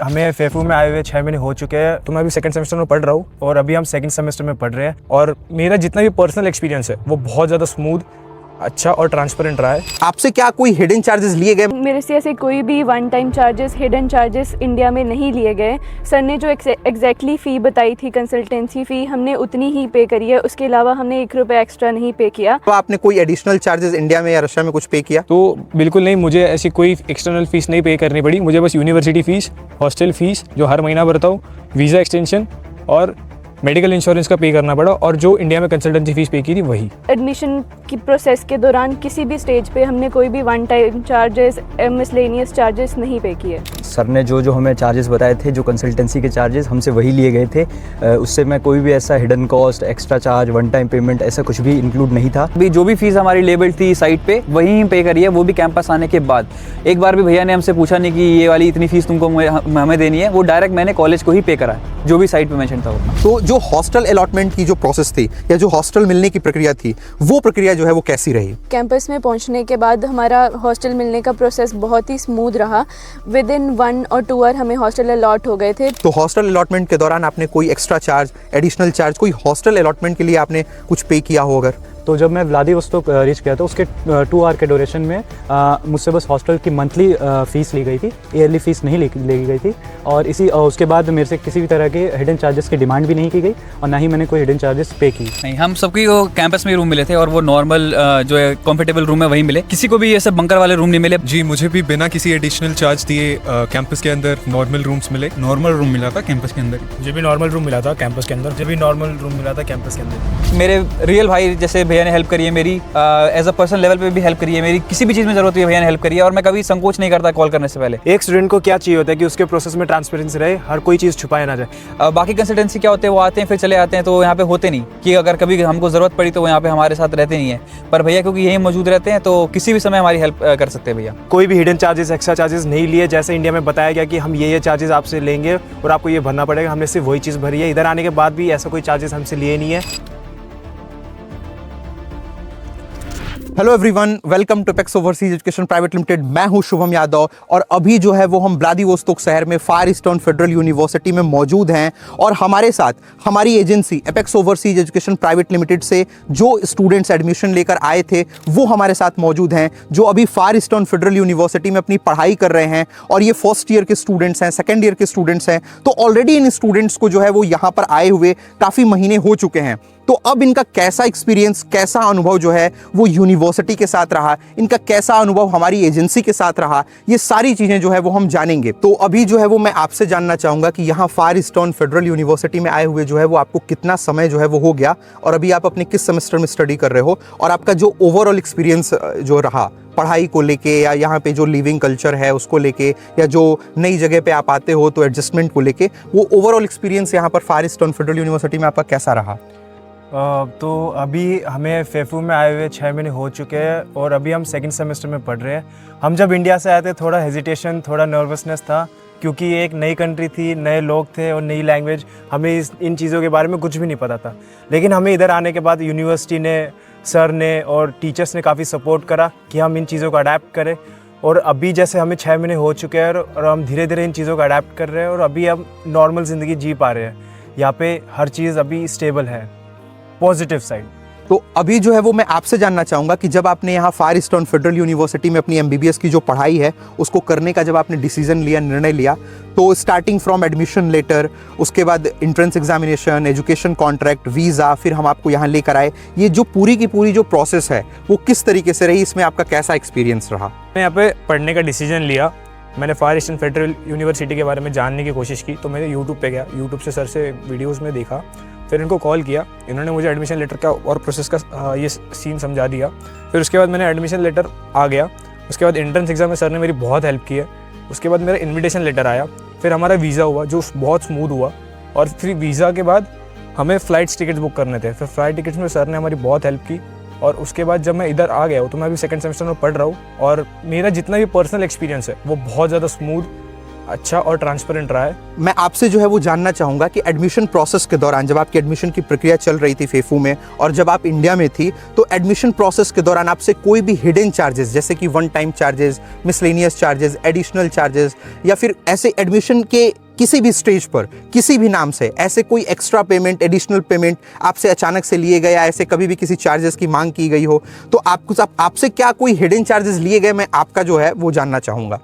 हमें फेफू में आए हुए 6 महीने हो चुके हैं, तो मैं अभी सेकंड सेमेस्टर में पढ़ रहा हूँ और अभी हम सेकंड सेमेस्टर में पढ़ रहे हैं। और मेरा जितना भी पर्सनल एक्सपीरियंस है वो बहुत ज़्यादा स्मूथ, अच्छा और ट्रांसपेरेंट रहा है। आपसे क्या कोई हिडन चार्जेस लिए गए? मेरे से ऐसे कोई भी one time charges, hidden charges India में नहीं लिए गए। सर ने जो एग्जैक्टली फ़ी बताई थी, कंसल्टेंसी फ़ी, हमने उतनी ही पे करी है। उसके अलावा हमने 1 रुपये एक्स्ट्रा नहीं पे किया। तो आपने कोई एडिशनल चार्जेस इंडिया में या रशिया में कुछ पे किया? तो बिल्कुल नहीं, मुझे ऐसी कोई एक्सटर्नल फ़ीस नहीं पे करनी पड़ी। मुझे बस यूनिवर्सिटी फ़ीस, हॉस्टल फ़ीस जो हर महीना भरता हूँ, वीज़ा एक्सटेंशन और मेडिकल इंश्योरेंस का पे करना पड़ा, और जो इंडिया में कंसल्टेंसी फ़ीस पे की थी वही। एडमिशन की प्रोसेस के दौरान किसी भी स्टेज पे हमने कोई भी one time charges, miscellaneous charges नहीं पे किए। सर ने जो हमें चार्जेस बताए थे, जो कंसल्टेंसी के चार्जेस हमसे वही लिए गए थे। उससे मैं कोई भी ऐसा hidden cost, extra charge, one time payment ऐसा कुछ भी इंक्लूड नहीं था। अभी जो भी फीस हमारी लेबल थी साइट पे वही पे करी है, वो भी कैंपस आने के बाद। एक बार भी भैया ने हमसे पूछा नहीं कि ये वाली इतनी फीस तुमको हमें देनी है, वो डायरेक्ट मैंने कॉलेज को ही पे करा है, जो भी साइट पे मेंशन था उतना। तो जो हॉस्टल अलॉटमेंट की जो प्रोसेस थी या जो हॉस्टल मिलने की प्रक्रिया थी, वो प्रक्रिया जो है वो कैसी रही? कैंपस में पहुंचने के बाद हमारा हॉस्टल मिलने का प्रोसेस बहुत ही स्मूथ रहा। विद इन 1 और 2 आवर हमें हॉस्टल अलॉट हो गए थे। तो हॉस्टल अलॉटमेंट के दौरान आपने कोई एक्स्ट्रा चार्ज, एडिशनल चार्ज, कोई हॉस्टल अलॉटमेंट के लिए आपने कुछ पे किया हो अगर? तो जब मैं व्लादिवोस्तोक रीच किया था, उसके 2 आवर के ड्यूरेशन में मुझसे बस हॉस्टल की मंथली फ़ीस ली गई थी, ईयरली फ़ीस नहीं ली गई थी। और उसके बाद मेरे से किसी भी तरह के हिडन चार्जेस की डिमांड भी नहीं की गई और ना ही मैंने कोई हिडन चार्जेस पे की। नहीं, हम सबकी वो कैंपस में रूम मिले थे और वो नॉर्मल जो है कंफर्टेबल रूम है वही मिले। किसी को भी ऐसे बंकर वाले रूम नहीं मिले। जी, मुझे भी बिना किसी एडिशनल चार्ज दिए कैंपस के अंदर नॉर्मल रूम्स मिले। नॉर्मल रूम मिला था कैंपस के अंदर। मुझे भी नॉर्मल रूम मिला था कैंपस के अंदर। मेरे रियल भाई जैसे भैया ने हेल्प करी है मेरी, एज अ पर्सनल लेवल पे भी हेल्प करी है मेरी। किसी भी चीज़ में ज़रूरत हुई है भैया ने हेल्प करी है और मैं कभी संकोच नहीं करता कॉल करने से पहले। एक स्टूडेंट को क्या चाहिए होता है कि उसके प्रोसेस में ट्रांसपेरेंसी रहे, हर कोई चीज़ छुपाया ना जाए। बाकी कंसल्टेंसी क्या होते हैं, वो आते हैं फिर चले आते हैं, तो यहाँ पे होते नहीं कि अगर कभी हमको ज़रूरत पड़ी तो वो यहाँ पे हमारे साथ रहते नहीं है। पर भैया क्योंकि यहीं मौजूद रहते हैं तो किसी भी समय हमारी हेल्प कर सकते हैं भैया। कोई भी हिडन चार्जेस, एक्स्ट्रा चार्जेस नहीं लिए। जैसे इंडिया में बताया गया कि हम ये चार्जेस आपसे लेंगे और आपको ये भरना पड़ेगा, हमने सिर्फ वही चीज़ भरी है। इधर आने के बाद भी ऐसा कोई चार्जेस हमसे लिए नहीं है। Hello everyone, welcome to Apex Overseas Education Private Limited. मैं हूं शुभम यादव और अभी जो है वो हम व्लादिवोस्तोक शहर में फार ईस्टर्न फेडरल यूनिवर्सिटी में मौजूद हैं। और हमारे साथ हमारी agency apex Overseas Education Private limited से जो स्टूडेंट्स एडमिशन लेकर आए थे वो हमारे साथ मौजूद हैं, जो अभी फार ईस्टर्न फेडरल यूनिवर्सिटी में अपनी पढ़ाई कर रहे हैं। और ये फर्स्ट ईयर के स्टूडेंट्स हैं, सेकेंड ईयर के स्टूडेंट्स हैं। तो ऑलरेडी इन स्टूडेंट्स को जो है वो यहाँ पर आए हुए काफ़ी महीने हो चुके हैं। तो अब इनका कैसा एक्सपीरियंस, कैसा अनुभव जो है वो यूनिवर्सिटी के साथ रहा, इनका कैसा अनुभव हमारी एजेंसी के साथ रहा, ये सारी चीज़ें जो है वो हम जानेंगे। तो अभी जो है वो मैं आपसे जानना चाहूँगा कि यहाँ फार ईस्टर्न फेडरल यूनिवर्सिटी में आए हुए जो है वो आपको कितना समय जो है वो हो गया और अभी आप अपने किस सेमेस्टर में स्टडी कर रहे हो, और आपका जो ओवरऑल एक्सपीरियंस जो रहा पढ़ाई को लेके या यहाँ पे जो लिविंग कल्चर है उसको लेके, या जो नई जगह पे आप आते हो तो एडजस्टमेंट को लेके, वो ओवरऑल एक्सपीरियंस यहाँ पर फार ईस्टर्न फेडरल यूनिवर्सिटी में आपका कैसा रहा? तो अभी हमें फेफू में आए हुए 6 महीने हो चुके हैं और अभी हम सेकंड सेमेस्टर में पढ़ रहे हैं। हम जब इंडिया से आए थे थोड़ा हेजिटेशन, थोड़ा नर्वसनेस था, क्योंकि एक नई कंट्री थी, नए लोग थे और नई लैंग्वेज। हमें इन चीज़ों के बारे में कुछ भी नहीं पता था। लेकिन हमें इधर आने के बाद यूनिवर्सिटी ने, सर ने और टीचर्स ने काफ़ी सपोर्ट करा कि हम इन चीज़ों को अडेप्ट करें। और अभी जैसे हमें 6 महीने हो चुके हैं और हम धीरे धीरे इन चीज़ों को अडेप्ट कर रहे हैं और अभी हम नॉर्मल ज़िंदगी जी पा रहे हैं। यहाँ पे हर चीज़ अभी स्टेबल है, पॉजिटिव साइड। तो अभी जो है वो मैं आपसे जानना चाहूँगा कि जब आपने यहाँ फार ईस्टर्न फेडरल यूनिवर्सिटी में अपनी एमबीबीएस की जो पढ़ाई है उसको करने का जब आपने डिसीजन लिया, निर्णय लिया, तो स्टार्टिंग फ्रॉम एडमिशन लेटर, उसके बाद entrance examination, education contract, visa, फिर हम आपको यहाँ लेकर आए, ये जो पूरी की पूरी जो प्रोसेस है वो किस तरीके से रही, इसमें आपका कैसा एक्सपीरियंस रहा? मैंने यहाँ पे पढ़ने का डिसीजन लिया। मैंने फार ईस्टर्न फेडरल यूनिवर्सिटी के बारे में जानने की कोशिश की, तो मैंने यूट्यूब पे गया, यूट्यूब से सर से वीडियोस में देखा, फिर इनको कॉल किया। इन्होंने मुझे एडमिशन लेटर का और प्रोसेस का ये सीन समझा दिया। फिर उसके बाद मैंने एडमिशन लेटर आ गया। उसके बाद एंट्रेंस एग्ज़ाम में सर ने मेरी बहुत हेल्प की है। उसके बाद मेरा इन्विटेशन लेटर आया, फिर हमारा वीज़ा हुआ जो बहुत स्मूथ हुआ। और फिर वीज़ा के बाद हमें फ़्लाइट्स टिकट्स बुक करने थे, फिर फ़्लाइट टिकट्स में सर ने हमारी बहुत हेल्प की। और उसके बाद जब मैं इधर आ गया हूँ तो मैं अभी सेकंड सेमेस्टर में पढ़ रहा हूँ और मेरा जितना भी पर्सनल एक्सपीरियंस है वो बहुत ज़्यादा स्मूथ, अच्छा और ट्रांसपेरेंट रहा है। मैं आपसे जो है वो जानना चाहूँगा कि एडमिशन प्रोसेस के दौरान जब आपकी एडमिशन की प्रक्रिया चल रही थी फेफू में और जब आप इंडिया में थी, तो एडमिशन प्रोसेस के दौरान आपसे कोई भी हिडन चार्जेस जैसे कि one time charges, miscellaneous charges, additional charges या फिर ऐसे एडमिशन के किसी भी स्टेज पर किसी भी नाम से ऐसे कोई एक्स्ट्रा पेमेंट, एडिशनल पेमेंट आपसे अचानक से लिए गए या ऐसे कभी भी किसी चार्जेस की मांग की गई हो, तो आपसे क्या कोई हिडन चार्जेस लिए गए, मैं आपका जो है वो जानना चाहूँगा।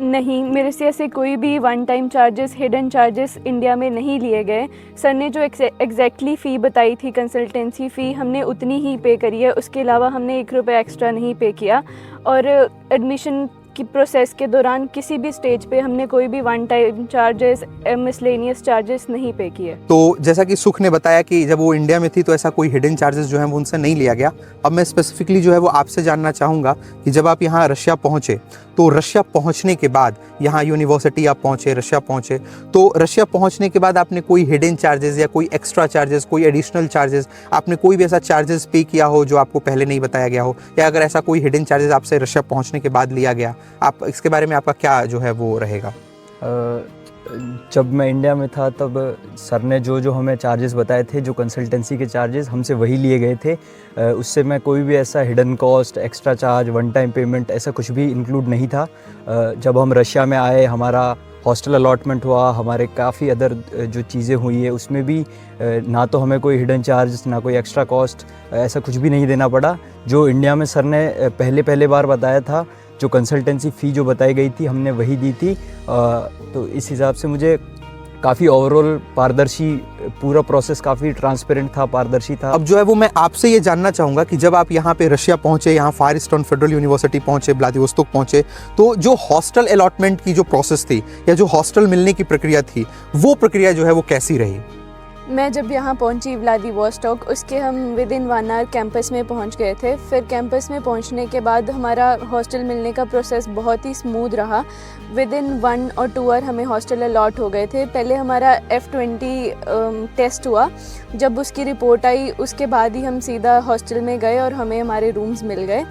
नहीं, मेरे से ऐसे कोई भी one time charges, hidden charges India में नहीं लिए गए। सर ने जो एग्जैक्टली फ़ी बताई थी कंसल्टेंसी फ़ी, हमने उतनी ही पे करी है, उसके अलावा हमने 1 रुपये एक्स्ट्रा नहीं पे किया। और एडमिशन की प्रोसेस के दौरान किसी भी स्टेज पे हमने कोई भी one time charges, miscellaneous charges नहीं पे किए। तो जैसा कि सुख ने बताया कि जब वो इंडिया में थी तो ऐसा कोई हिडन चार्जेस जो है वो उनसे नहीं लिया गया। अब मैं स्पेसिफिकली जो है वो आपसे जानना चाहूँगा कि जब आप यहाँ रशिया पहुँचे, तो रशिया पहुँचने के बाद यहाँ यूनिवर्सिटी आप पहुँचे, रशिया पहुँचे, तो रशिया पहुँचने के बाद आपने कोई हिडन चार्जेस या कोई एक्स्ट्रा चार्जेस, कोई एडिशनल चार्जेस, आपने कोई भी ऐसा चार्जेस पे किया हो जो आपको पहले नहीं बताया गया हो, या अगर ऐसा कोई हिडन चार्जेस आपसे रशिया पहुँचने के बाद लिया गया, आप इसके बारे में आपका क्या जो है वो रहेगा? जब मैं इंडिया में था तब सर ने जो हमें चार्जेस बताए थे, जो कंसल्टेंसी के चार्जेस, हमसे वही लिए गए थे। उससे मैं कोई भी ऐसा hidden cost, extra charge, one time payment ऐसा कुछ भी इंक्लूड नहीं था। जब हम रशिया में आए, हमारा हॉस्टल अलॉटमेंट हुआ, हमारे काफ़ी अदर जो चीज़ें हुई है उसमें भी ना तो हमें कोई हिडन चार्ज, ना कोई एक्स्ट्रा कॉस्ट, ऐसा कुछ भी नहीं देना पड़ा। जो इंडिया में सर ने पहले बार बताया था, जो कंसल्टेंसी फ़ी जो बताई गई थी हमने वही दी थी। तो इस हिसाब से मुझे काफ़ी ओवरऑल पारदर्शी, पूरा प्रोसेस काफ़ी ट्रांसपेरेंट था, पारदर्शी था। अब जो है वो मैं आपसे ये जानना चाहूँगा कि जब आप यहाँ पे रशिया पहुँचे, यहाँ फार ईस्टर्न फेडरल यूनिवर्सिटी पहुँचे, व्लादिवोस्तोक पहुँचे, तो जो हॉस्टल अलॉटमेंट की जो प्रोसेस थी या जो हॉस्टल मिलने की प्रक्रिया थी, वो प्रक्रिया जो है वो कैसी रही? मैं जब यहाँ पहुँची व्लादिवोस्टॉक, उसके हम विद इन 1 आवर कैंपस में पहुँच गए थे। फिर कैंपस में पहुँचने के बाद हमारा हॉस्टल मिलने का प्रोसेस बहुत ही स्मूथ रहा। विद इन 1 और 2 आवर हमें हॉस्टल अलॉट हो गए थे। पहले हमारा F20 टेस्ट हुआ, जब उसकी रिपोर्ट आई उसके बाद ही हम सीधा हॉस्टल में गए और हमें हमारे रूम्स मिल गए।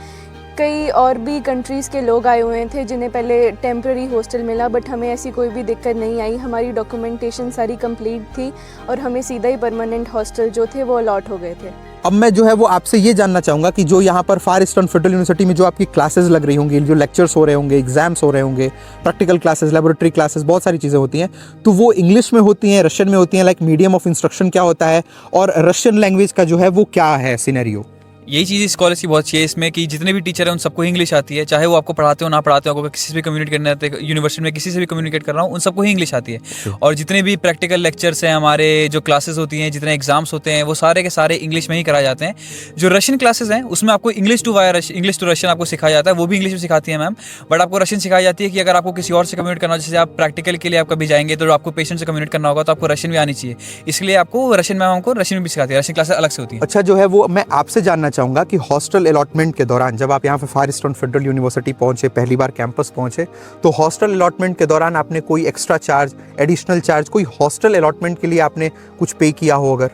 कई और भी कंट्रीज़ के लोग आए हुए थे जिन्हें पहले टेम्प्रेरी हॉस्टल मिला, बट हमें ऐसी कोई भी दिक्कत नहीं आई। हमारी डॉक्यूमेंटेशन सारी कंप्लीट थी और हमें सीधा ही परमानेंट हॉस्टल जो थे वो अलॉट हो गए थे। अब मैं जो है वो आपसे ये जानना चाहूँगा कि जो यहाँ पर फार ईस्टर्न फेडरल यूनिवर्सिटी में जो आपकी क्लासेस लग रही होंगी, जो लेक्चर्स हो रहे होंगे, एग्जाम्स हो रहे होंगे, प्रैक्टिकल क्लासेस, लेबोरेटरी क्लासेस, बहुत सारी चीज़ें होती हैं, तो वो इंग्लिश में होती हैं, रशियन में होती हैं, लाइक मीडियम ऑफ इंस्ट्रक्शन क्या होता है और रशियन लैंग्वेज का जो है वो क्या है सिनेरियो? यही चीज़ इस कॉलेज की बहुत अच्छी है इसमें कि जितने भी टीचर हैं उन सबको इंग्लिश आती है, चाहे वो आपको पढ़ाते हो ना पढ़ाते हो, आपको किसी से भी कम्युनिकेट करना आते हैं, यूनिवर्सिटी में किसी से भी कम्युनिकेट कर रहा हूँ, उन सबको ही इंग्लिश आती है। और जितने भी प्रैक्टिकल लेक्चर्स हैं, हमारे जो क्लासेस होती हैं, जितने एग्जाम्स होते हैं, वो सारे के सारे इंग्लिश में ही कराए जाते हैं। जो रशियन क्लासेस हैं उसमें आपको इंग्लिश टू रशियन आपको सिखाया जाता है, वो भी इंग्लिश में सिखाती है मैम, बट आपको रशियन सिखाई जाती है कि अगर आपको किसी और से कम्युनिकेट करना हो, जैसे आप प्रैक्टिकल के लिए आप कभी जाएंगे तो आपको पेशेंट से कम्युनिकेट करना होगा तो आपको रशियन भी आनी चाहिए, इसलिए आपको रशियन मैम हमको रशियन भी सिखाती है, रशियन क्लासेस अलग से होती है। अच्छा, जो है वो मैं आपसे जानना चाहूँगा कि हॉस्टल अलॉटमेंट के दौरान जब आप यहाँ पे फार ईस्टर्न फेडरल यूनिवर्सिटी पहुँचे, पहली बार कैंपस पहुँचे, तो हॉस्टल अलॉटमेंट के दौरान आपने कोई एक्स्ट्रा चार्ज, एडिशनल चार्ज, कोई हॉस्टल अलॉटमेंट के लिए आपने कुछ पे किया हो अगर?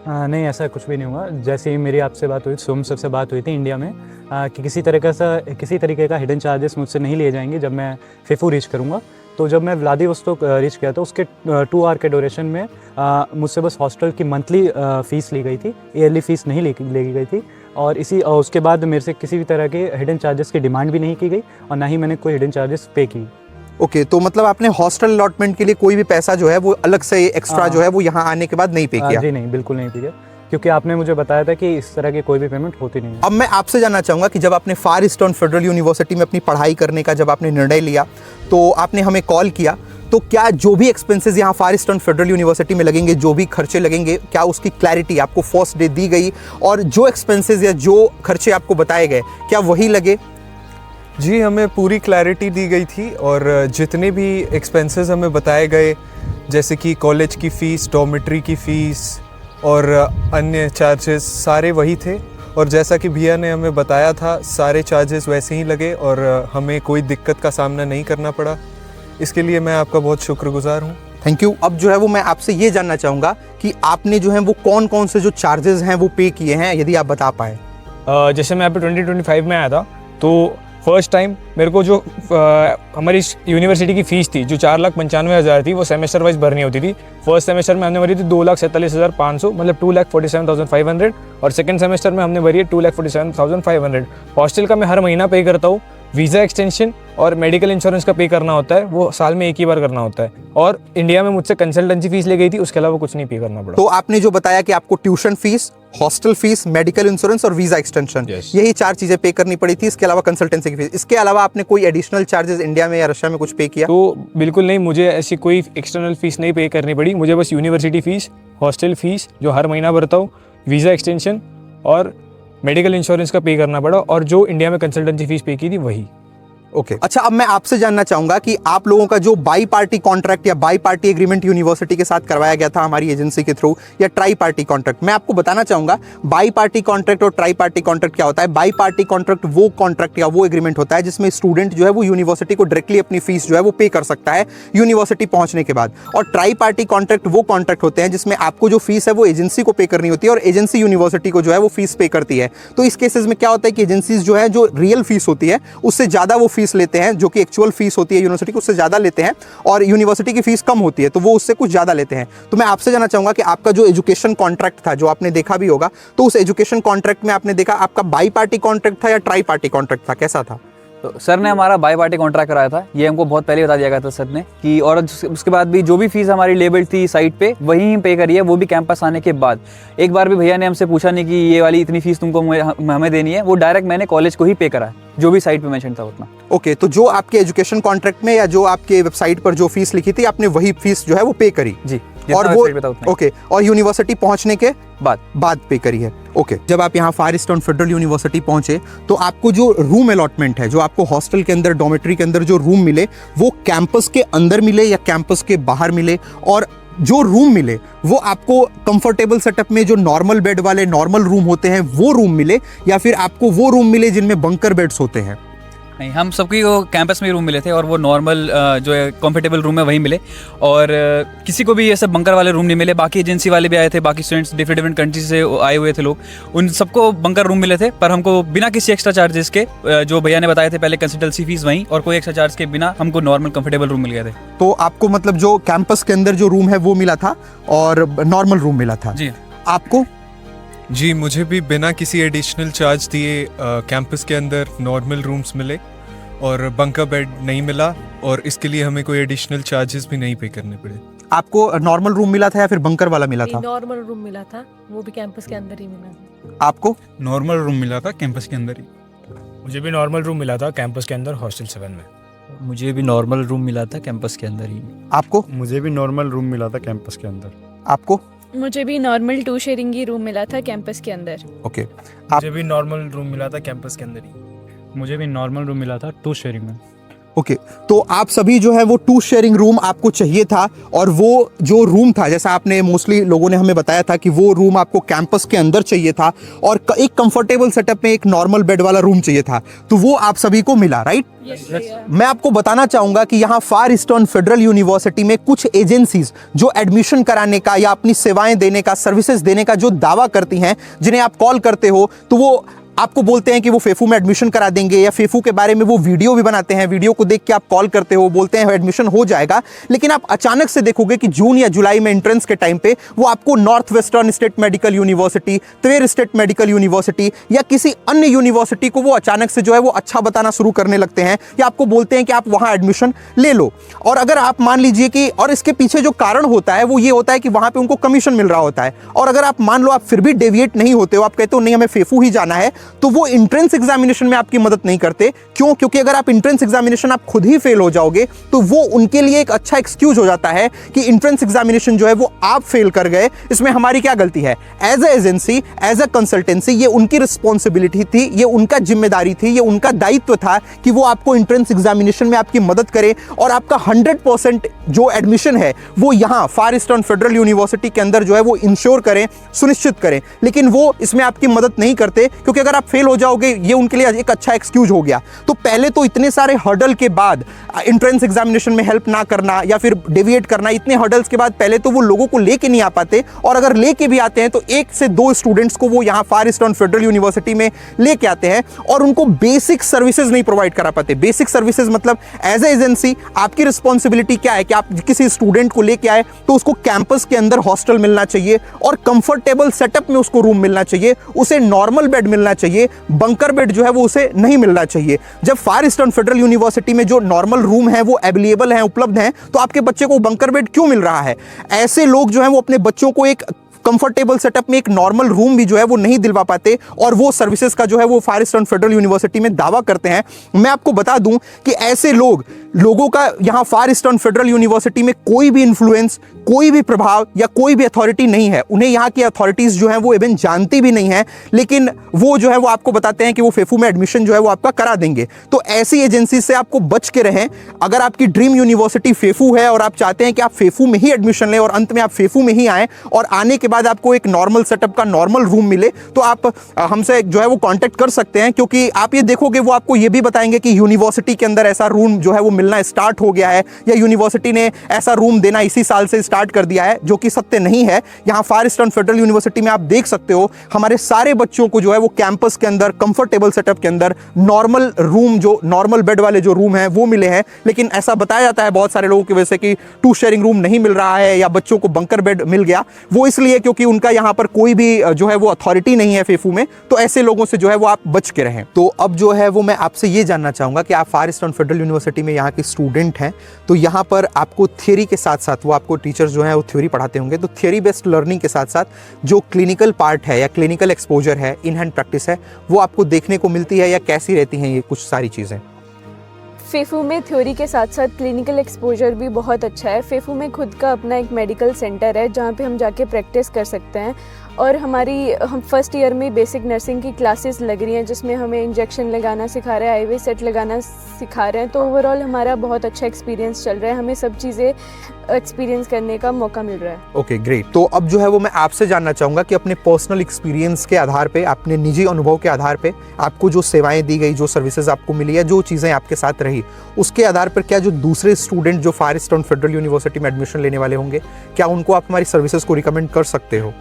नहीं, ऐसा कुछ भी नहीं हुआ। जैसे ही मेरी आपसे बात हुई, सोम सर से बात हुई थी इंडिया में, कि किसी तरीके का हिडन चार्जेस मुझसे नहीं लिए जाएंगे जब मैं फेफू रीच करूँगा। तो जब मैं व्लादिवोस्तोक रीच किया तो उसके 2 आवर के ड्यूरेशन में मुझसे बस हॉस्टल की मंथली फ़ीस ली गई थी, ईयरली फ़ीस नहीं ली गई थी। और उसके बाद मेरे से किसी भी तरह के हिडन चार्जेस की डिमांड भी नहीं की गई और ना ही मैंने कोई हिडन चार्जेस पे की। ओके, तो मतलब आपने हॉस्टल अलॉटमेंट के लिए कोई भी पैसा जो है वो अलग से एक्स्ट्रा जो है वो यहाँ आने के बाद नहीं पे किया? जी नहीं, बिल्कुल नहीं पे किया, क्योंकि आपने मुझे बताया था कि इस तरह की कोई भी पेमेंट होती नहीं है। अब मैं आपसे जानना चाहूँगा कि जब आपने फार ईस्टर्न फेडरल यूनिवर्सिटी में अपनी पढ़ाई करने का जब आपने निर्णय लिया तो आपने हमें कॉल किया, तो क्या जो भी एक्सपेंसेस यहाँ फार ईस्टर्न फेडरल यूनिवर्सिटी में लगेंगे, जो भी खर्चे लगेंगे, क्या उसकी क्लैरिटी आपको फर्स्ट डे दी गई और जो एक्सपेंसेस या जो खर्चे आपको बताए गए क्या वही लगे? जी, हमें पूरी क्लैरिटी दी गई थी और जितने भी एक्सपेंसेस हमें बताए गए, जैसे कि कॉलेज की फ़ीस, डॉर्मेट्री की फ़ीस और अन्य चार्जेस, सारे वही थे। और जैसा कि भैया ने हमें बताया था, सारे चार्जेस वैसे ही लगे और हमें कोई दिक्कत का सामना नहीं करना पड़ा। इसके लिए मैं आपका बहुत शुक्रगुजार हूँ। Thank you. अब जो है वो मैं आपसे ये जानना चाहूँगा कि आपने जो है वो कौन कौन से जो चार्जेस हैं वो पे किए हैं, यदि आप बता पाए। जैसे मैं यहाँ पे 2025 में आया था, तो फर्स्ट टाइम मेरे को जो हमारी यूनिवर्सिटी की फ़ीस थी जो 4,95,000 थी वो सेमेस्टर वाइज भरनी होती थी। फर्स्ट सेमेस्टर में हमने भरी थी 2,47,500 मतलब 2,47,500 और सेकंड सेमेस्टर में हमने भरी है 2,47,500। हॉस्टल का मैं हर महीना पे करता हूँ। वीज़ा एक्सटेंशन और मेडिकल इंश्योरेंस का पे करना होता है, वो साल में एक ही बार करना होता है। और इंडिया में मुझसे कंसल्टेंसी फीस ले गई थी, उसके अलावा कुछ नहीं पे करना पड़ा। तो आपने जो बताया कि आपको tuition fees, hostel fees, medical insurance और वीजा एक्सटेंशन, यही 4 चीजें पे करनी पड़ी थी। इसके अलावा कंसल्टेंसी की फीस, इसके अलावा आपने कोई एडिशनल चार्जेस इंडिया में या रशिया में कुछ पे किया? तो बिल्कुल नहीं, मुझे ऐसी कोई एक्सटर्नल फीस नहीं पे करनी पड़ी। मुझे बस यूनिवर्सिटी फीस, हॉस्टल फीस जो हर महीना भरता हूँ, वीज़ा एक्सटेंशन और मेडिकल इंश्योरेंस का पे करना पड़ा और जो इंडिया में कंसल्टेंसी फीस पे की थी वही। ओके अच्छा, अब मैं आपसे जानना चाहूंगा कि आप लोगों का जो बाई पार्टी कॉन्ट्रैक्ट या बाई पार्टी एग्रीमेंट यूनिवर्सिटी के साथ करवाया गया था हमारी एजेंसी के थ्रू, या ट्राई पार्टी कॉन्ट्रैक्ट, मैं आपको बताना चाहूंगा बाई पार्टी कॉन्ट्रैक्ट और ट्राई पार्टी कॉन्ट्रैक्ट क्या होता है। बाई पार्टी कॉन्ट्रैक्ट वो कॉन्ट्रैक्ट या वो एग्रीमेंट होता है जिसमें स्टूडेंट जो है वो यूनिवर्सिटी को डायरेक्टली अपनी फीस जो है वो पे कर सकता है यूनिवर्सिटी पहुंचने के बाद। और ट्राई पार्टी कॉन्ट्रैक्ट वो कॉन्ट्रैक्ट होते हैं जिसमें आपको जो फीस है वो एजेंसी को पे करनी होती है और एजेंसी यूनिवर्सिटी को जो है वो फीस पे करती है। तो इस केसेस में क्या होता है कि एजेंसीज जो है जो रियल फीस होती है उससे ज़्यादा वो फीस लेते हैं, जो कि एक्चुअल फीस होती है यूनिवर्सिटी की उससे ज़्यादा लेते हैं, और यूनिवर्सिटी की फीस कम होती है तो वो उससे कुछ ज़्यादा लेते हैं। तो मैं आपसे जानना चाहूँगा कि आपका जो एजुकेशन कॉन्ट्रैक्ट था जो आपने देखा भी होगा, तो उस एजुकेशन कॉन्ट्रैक्ट में आपने देखा आपका बाई पार्टी कॉन्ट्रैक्ट था या ट्राई पार्टी कॉन्ट्रैक्ट था, कैसा था? तो सर ने हमारा बाई पार्टी कॉन्ट्रैक्ट कराया था, ये हमको बहुत पहले बता दिया गया था सर ने कि, और उसके बाद भी जो भी फीस हमारी लेबल थी साइट पे वही पे करी है, वो भी कैंपस आने के बाद। एक बार भी भैया ने हमसे पूछा नहीं कि ये वाली इतनी फीस तुमको हमें देनी है, वो डायरेक्ट मैंने कॉलेज को ही पे करा है, जो भी साइट पे मेंशन था उतना। ओके तो जो आपके एजुकेशन कॉन्ट्रैक्ट में या जो आपके वेबसाइट पर जो फीस लिखी थी आपने वही फीस जो है वो पे करी जी, और वो ओके, और यूनिवर्सिटी पहुंचने के बाद पे करी है। ओके जब आप यहाँ फार ईस्टर्न फेडरल यूनिवर्सिटी पहुंचे तो आपको जो रूम अलॉटमेंट है, जो आपको हॉस्टल के अंदर डॉर्मेट्री के अंदर जो रूम मिले, वो कैंपस के अंदर मिले या कैंपस के बाहर मिले? और जो रूम मिले वो आपको कंफर्टेबल सेटअप में जो नॉर्मल बेड वाले नॉर्मल रूम होते हैं वो रूम मिले, या फिर आपको वो रूम मिले जिनमें बंकर बेड्स होते हैं? नहीं, हम सबकी वो कैंपस में रूम मिले थे और वो नॉर्मल जो है कंफर्टेबल रूम है वही मिले, और किसी को भी ऐसे बंकर वाले रूम नहीं मिले। बाकी एजेंसी वाले भी आए थे, बाकी स्टूडेंट्स डिफरेंट कंट्री से आए हुए थे लोग, उन सबको बंकर रूम मिले थे, पर हमको बिना किसी एक्स्ट्रा चार्जेस के, जो भैया ने बताए थे पहले कंसल्टेंसी फीस वहीं, और कोई एक्स्ट्रा चार्ज के बिना हमको नॉर्मल कंफर्टेबल रूम मिल गए थे। तो आपको मतलब जो कैंपस के अंदर जो रूम है वो मिला था और नॉर्मल रूम मिला था? जी। आपको? जी, मुझे भी बिना किसी एडिशनल चार्ज दिए कैंपस के अंदर नॉर्मल रूम्स मिले और बंकर बेड नहीं मिला, और इसके लिए हमें कोई एडिशनल चार्जेस भी नहीं पे करने पड़े। आपको नॉर्मल रूम मिला था या फिर बंकर वाला मिला था? नॉर्मल रूम मिला था, वो भी कैंपस के अंदर ही मिला। आपको? नॉर्मल रूम मिला था कैंपस के अंदर ही। मुझे भी नॉर्मल रूम मिला था कैंपस के अंदर हॉस्टल 7 में। मुझे भी नॉर्मल रूम मिला था कैंपस के अंदर ही। आपको? मुझे भी नॉर्मल रूम मिला था कैंपस के अंदर। आपको? मुझे भी नॉर्मल 2 शेयरिंग ही रूम मिला था कैंपस के अंदर। ओके मुझे भी नॉर्मल रूम मिला था कैंपस के अंदर ही। मुझे भी नॉर्मल रूम मिला था 2 शेयरिंग में। ओके तो आप सभी जो है वो 2 शेयरिंग रूम आपको चाहिए था, और वो जो रूम था जैसा आपने मोस्टली लोगों ने हमें बताया था कि वो रूम आपको कैंपस के अंदर चाहिए था और एक कंफर्टेबल सेटअप में एक नॉर्मल बेड वाला रूम चाहिए था, तो वो आप सभी को मिला, राइट? मैं आपको बताना चाहूंगा कि यहाँ फार ईस्टर्न फेडरल यूनिवर्सिटी में कुछ एजेंसीज जो एडमिशन कराने का या अपनी सेवाएं देने का, सर्विसेज देने का जो दावा करती हैं, जिन्हें आप कॉल करते हो तो वो आपको बोलते हैं कि वो फेफू में एडमिशन करा देंगे, या फेफू के बारे में वो वीडियो भी बनाते हैं, वीडियो को देख के आप कॉल करते हो, बोलते हैं एडमिशन हो जाएगा, लेकिन आप अचानक से देखोगे कि जून या जुलाई में एंट्रेंस के टाइम पे वो आपको north western state medical university, Tver state medical university या किसी अन्य यूनिवर्सिटी को वो अचानक से जो है वो अच्छा बताना शुरू करने लगते हैं, या आपको बोलते हैं कि आप वहाँ एडमिशन ले लो। और अगर आप मान लीजिए कि, और इसके पीछे जो कारण होता है वो ये होता है कि वहाँ पे उनको कमीशन मिल रहा होता है, और अगर आप मान लो आप फिर भी डेविएट नहीं होते हो, आप कहते हो नहीं हमें फेफू ही जाना है, तो वो एंट्रेंस एग्जामिनेशन में आपकी मदद नहीं करते। क्यों? क्योंकि अगर आप एंट्रेंस एग्जामिनेशन आप खुद ही फेल हो जाओगे तो वो उनके लिए एक अच्छा एक्सक्यूज हो जाता है कि एंट्रेंस एग्जामिनेशन जो है वो आप फेल कर गए, इसमें हमारी क्या गलती है? As a agency, as a consultancy, ये उनकी रिस्पॉन्सिबिलिटी थी, ये उनका जिम्मेदारी थी, ये उनका दायित्व था कि वो आपको एंट्रेंस एग्जामिनेशन में आपकी मदद करे और आपका 100% जो एडमिशन है वो यहाँ फार ईस्टर्न फेडरल यूनिवर्सिटी के अंदर जो है वो इंश्योर करें, सुनिश्चित करें। लेकिन वो इसमें आपकी मदद नहीं करते, क्योंकि अगर अगर आप फेल हो जाओगे ये उनके लिए एक अच्छा एक्सक्यूज हो गया। तो पहले तो इतने सारे हर्डल के बाद एंट्रेंस एग्जामिनेशन में हेल्प ना करना या फिर डेविएट करना, इतने हर्डल्स के बाद पहले तो वो लोगों को लेके नहीं आ पाते, और अगर लेके भी आते हैं तो 1 से 2 स्टूडेंट्स को वो यहाँ फार ईस्टर्न फेडरल यूनिवर्सिटी में लेके आते हैं और उनको बेसिक सर्विसेज नहीं प्रोवाइड करा पाते। बेसिक सर्विसेज मतलब एज ए एजेंसी आपकी रिस्पॉन्सिबिलिटी क्या है कि आप किसी स्टूडेंट को लेके आए तो उसको कैंपस के अंदर हॉस्टल मिलना चाहिए और कंफर्टेबल सेटअप में उसको रूम मिलना चाहिए, उसे नॉर्मल बेड मिलना चाहिए, बंकर बेड जो है वो उसे नहीं मिलना चाहिए। जब फार ईस्टर्न फेडरल यूनिवर्सिटी में जो नॉर्मल रूम है वो अवेलेबल हैं, उपलब्ध हैं, तो आपके बच्चे को बंकर बेड क्यों मिल रहा है? ऐसे लोग जो है वो अपने बच्चों को एक कंफर्टेबल सेटअप में एक नॉर्मल रूम भी जो है वो नहीं दिलवा पाते और वो सर्विसेज का जो है वो फार ईस्टर्न फेडरल यूनिवर्सिटी में दावा करते हैं। मैं आपको बता दूं कि ऐसे लोगों का यहाँ फार ईस्टर्न फेडरल यूनिवर्सिटी में कोई भी इन्फ्लुएंस, कोई भी प्रभाव या कोई भी अथॉरिटी नहीं है। उन्हें यहाँ की अथॉरिटीज जो है वो इवन जानती भी नहीं है, लेकिन वो जो है वो आपको बताते हैं कि वो फेफू में एडमिशन जो है वो आपका करा देंगे। तो ऐसी एजेंसी से आपको बच के रहें। अगर आपकी ड्रीम यूनिवर्सिटी फेफू है और आप चाहते हैं कि आप फेफू में ही एडमिशन लें और अंत में आप फेफू में ही आएँ और आने के बाद आपको एक नॉर्मल सेटअप का नॉर्मल रूम मिले, तो आप हमसे जो है वो कांटेक्ट कर सकते हैं, क्योंकि आप ये देखोगे वो आपको ये भी बताएंगे कि यूनिवर्सिटी के अंदर ऐसा रूम जो है वो मिलना स्टार्ट हो गया है या यूनिवर्सिटी ने ऐसा रूम देना इसी साल से स्टार्ट कर दिया है, जो कि सत्य नहीं है। यहाँ फार ईस्टर्न फेडरल यूनिवर्सिटी में आप देख सकते हो हमारे सारे बच्चों को जो है वो कैंपस के अंदर कंफर्टेबल सेटअप के अंदर नॉर्मल रूम, जो नॉर्मल बेड वाले जो रूम हैं वो मिले हैं। लेकिन ऐसा बताया जाता है बहुत सारे लोगों की वजह से कि 2 शेयरिंग रूम नहीं मिल रहा है या बच्चों को बंकर बेड मिल गया, वो इसलिए क्योंकि उनका यहाँ पर कोई भी जो है वो अथॉरिटी नहीं है फेफू में। तो ऐसे लोगों से जो है वो आप बच के रहें। तो अब जो है वो मैं आपसे ये जानना चाहूंगा कि आप फार ईस्टर्न फेडरल यूनिवर्सिटी में यहाँ के स्टूडेंट हैं, तो यहाँ पर आपको थ्योरी के साथ साथ वो आपको टीचर्स जो है वो थ्योरी पढ़ाते होंगे, तो थ्योरी बेस्ड लर्निंग के साथ साथ जो क्लिनिकल पार्ट है या क्लिनिकल एक्सपोजर है, इन हैंड प्रैक्टिस है, वो आपको देखने को मिलती है या कैसी रहती हैं ये कुछ सारी चीज़ें? फेफू में थ्योरी के साथ साथ क्लिनिकल एक्सपोजर भी बहुत अच्छा है। फेफू में खुद का अपना एक मेडिकल सेंटर है जहाँ पे हम जाके प्रैक्टिस कर सकते हैं, और हम फर्स्ट ईयर में बेसिक नर्सिंग की क्लासेस लग रही हैं जिसमें हमें इंजेक्शन लगाना सिखा रहे हैं, आईवी सेट लगाना सिखा रहे हैं। तो ओवरऑल हमारा बहुत अच्छा एक्सपीरियंस चल रहा है, हमें सब चीज़ें एक्सपीरियंस करने का मौका मिल रहा है। Okay great. तो अब जो है वो मैं आपसे जानना चाहूँगा कि अपने पर्सनल एक्सपीरियंस के आधार पे, अपने निजी अनुभव के आधार पे आपको जो सेवाएं दी गई, जो सर्विसेज आपको मिली है, जो चीज़ें आपके साथ रही, उसके आधार पर क्या जो दूसरे स्टूडेंट जो फार ईस्टर्न फेडरल यूनिवर्सिटी में एडमिशन लेने वाले होंगे, क्या उनको आप हमारी सर्विसेज को रिकमेंड कर सकते हो?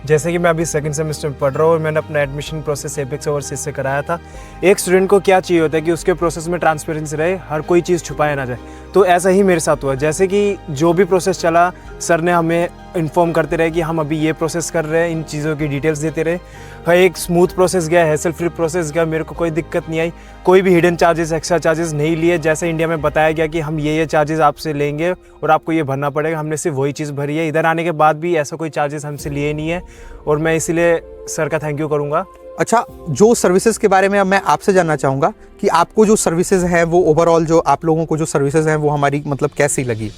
जैसे कि मैं अभी सेकंड सेमेस्टर में पढ़ रहा हूँ और मैंने अपना एडमिशन प्रोसेस एपेक्स ओवरसीज से कराया था। एक स्टूडेंट को क्या चाहिए होता है कि उसके प्रोसेस में ट्रांसपेरेंसी रहे, हर कोई चीज़ छुपाया ना जाए। तो ऐसा ही मेरे साथ हुआ। जैसे कि जो भी प्रोसेस चला, सर ने हमें इन्फॉर्म करते रहे कि हम अभी ये प्रोसेस कर रहे हैं, इन चीज़ों की डिटेल्स देते रहे। हर एक स्मूथ प्रोसेस गया, हैसल फ्री प्रोसेस गया, मेरे को कोई दिक्कत नहीं आई, कोई भी हिडन चार्जेस, एक्स्ट्रा चार्जेस नहीं लिए। जैसे इंडिया में बताया गया कि हम ये चार्जेस आपसे लेंगे और आपको ये भरना पड़ेगा, हमने सिर्फ वही चीज़ भरी है। इधर आने के बाद भी ऐसा कोई चार्जेस हमसे लिए नहीं है और मैं इसीलिए सर का थैंक यू करूँगा। अच्छा, जो सर्विसेज के बारे में अब मैं आपसे जानना चाहूँगा कि आपको जो सर्विसेज हैं वो ओवरऑल जो आप लोगों को जो सर्विसेज हैं वो हमारी मतलब कैसी लगी?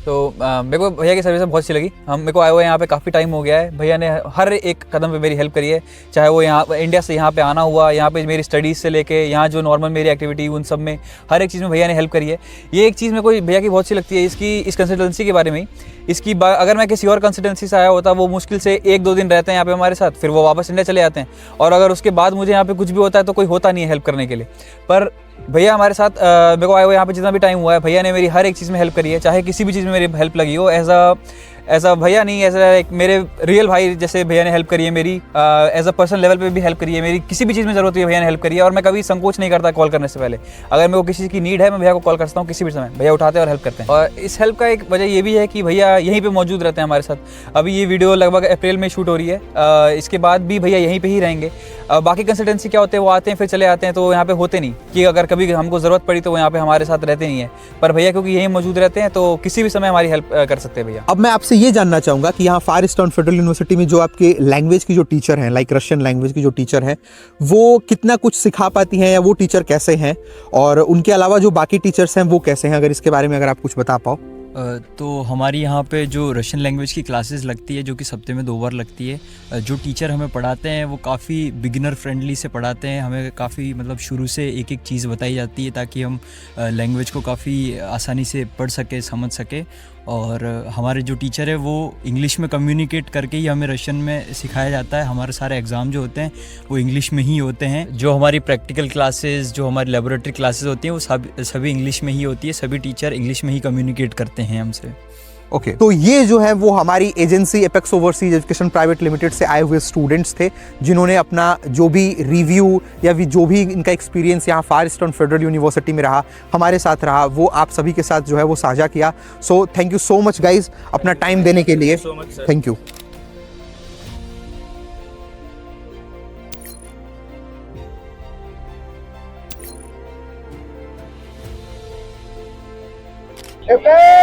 तो मेरे को भैया की सर्विस बहुत अच्छी लगी। मेरे को आए हुए यहाँ पे काफ़ी टाइम हो गया है। भैया ने हर एक कदम पे मेरी हेल्प करी है, चाहे वो यहाँ इंडिया से यहाँ पे आना हुआ, यहाँ पे मेरी स्टडीज़ से लेके यहाँ जो नॉर्मल मेरी एक्टिविटी, उन सब में हर एक चीज़ में भैया ने हेल्प करी है। ये एक चीज़ मेरे को भैया की बहुत अच्छी लगती है, इस कंसल्टेंसी के बारे में ही। अगर मैं किसी और कंसल्टेंसी से आया होता, वो मुश्किल से 1-2 दिन रहते हैं यहाँ पे हमारे साथ, फिर वो वापस इंडिया चले जाते हैं, और अगर उसके बाद मुझे यहाँ पे कुछ भी होता है तो कोई होता नहीं है हेल्प करने के लिए। पर भैया हमारे साथ मेरे को आए हुए यहाँ पे जितना भी टाइम हुआ है, भैया ने मेरी हर एक चीज़ में हेल्प करी है, चाहे किसी भी चीज़ में मेरी हेल्प लगी हो। ऐसा भैया नहीं, ऐसा एक मेरे रियल भाई जैसे भैया ने हेल्प करी है मेरी, एज अ पर्सनल लेवल पे भी हेल्प करी है मेरी। किसी भी चीज़ में ज़रूरत है भैया ने हेल्प करी है, और मैं कभी संकोच नहीं करता कॉल करने से पहले। अगर मेरे को किसी चीज़ की नीड है, मैं भैया को कॉल करता हूँ किसी भी समय, भैया उठाते हैं और हेल्प करते हैं। और इस हेल्प का एक वजह ये भी है कि भैया यहीं पर मौजूद रहते हैं हमारे साथ। अभी ये वीडियो लगभग अप्रैल में शूट हो रही है, इसके बाद भी भैया यहीं पर ही रहेंगे। बाकी कंसल्टेंसी क्या होते हैं, वो आते हैं फिर चले आते हैं, तो यहाँ पे होते नहीं कि अगर कभी हमको ज़रूरत पड़ी तो वो यहाँ पे हमारे साथ रहते नहीं है। पर भैया क्योंकि यहीं मौजूद रहते हैं तो किसी भी समय हमारी हेल्प कर सकते हैं भैया। अब मैं आपसे ये जानना चाहूँगा कि यहाँ फार ईस्टर्न फेडरल यूनिवर्सिटी में जो आपके लैंग्वेज की जो टीचर हैं, लाइक रशियन लैंग्वेज की जो टीचर हैं, वो कितना कुछ सिखा पाती हैं या वो टीचर कैसे हैं, और उनके अलावा जो बाकी टीचर्स हैं वो कैसे हैं, अगर इसके बारे में अगर आप कुछ बता पाओ। तो हमारी यहाँ पे जो रशियन लैंग्वेज की क्लासेस लगती है, जो कि सप्ताह में 2 बार लगती है, जो टीचर हमें पढ़ाते हैं वो काफ़ी बिगिनर फ्रेंडली से पढ़ाते हैं। हमें काफ़ी मतलब शुरू से एक एक चीज़ बताई जाती है ताकि हम लैंग्वेज को काफ़ी आसानी से पढ़ सके, समझ सके। और हमारे जो टीचर है वो इंग्लिश में कम्युनिकेट करके ही हमें रशियन में सिखाया जाता है। हमारे सारे एग्ज़ाम जो होते हैं वो इंग्लिश में ही होते हैं। जो हमारी प्रैक्टिकल क्लासेस, जो हमारी लेबोरेटरी क्लासेस होती हैं वो सभी इंग्लिश में ही होती है। सभी टीचर इंग्लिश में ही कम्युनिकेट करते हैं हमसे। ओके तो ये जो है वो हमारी agency apex overseas Education Private limited से आए हुए स्टूडेंट्स थे, जिन्होंने अपना जो भी रिव्यू या जो भी इनका एक्सपीरियंस यहाँ फार ईस्टर्न फेडरल यूनिवर्सिटी में रहा, हमारे साथ रहा, वो आप सभी के साथ जो है वो साझा किया। So thank you so much guys अपना टाइम देने के लिए। Thank you. Apex!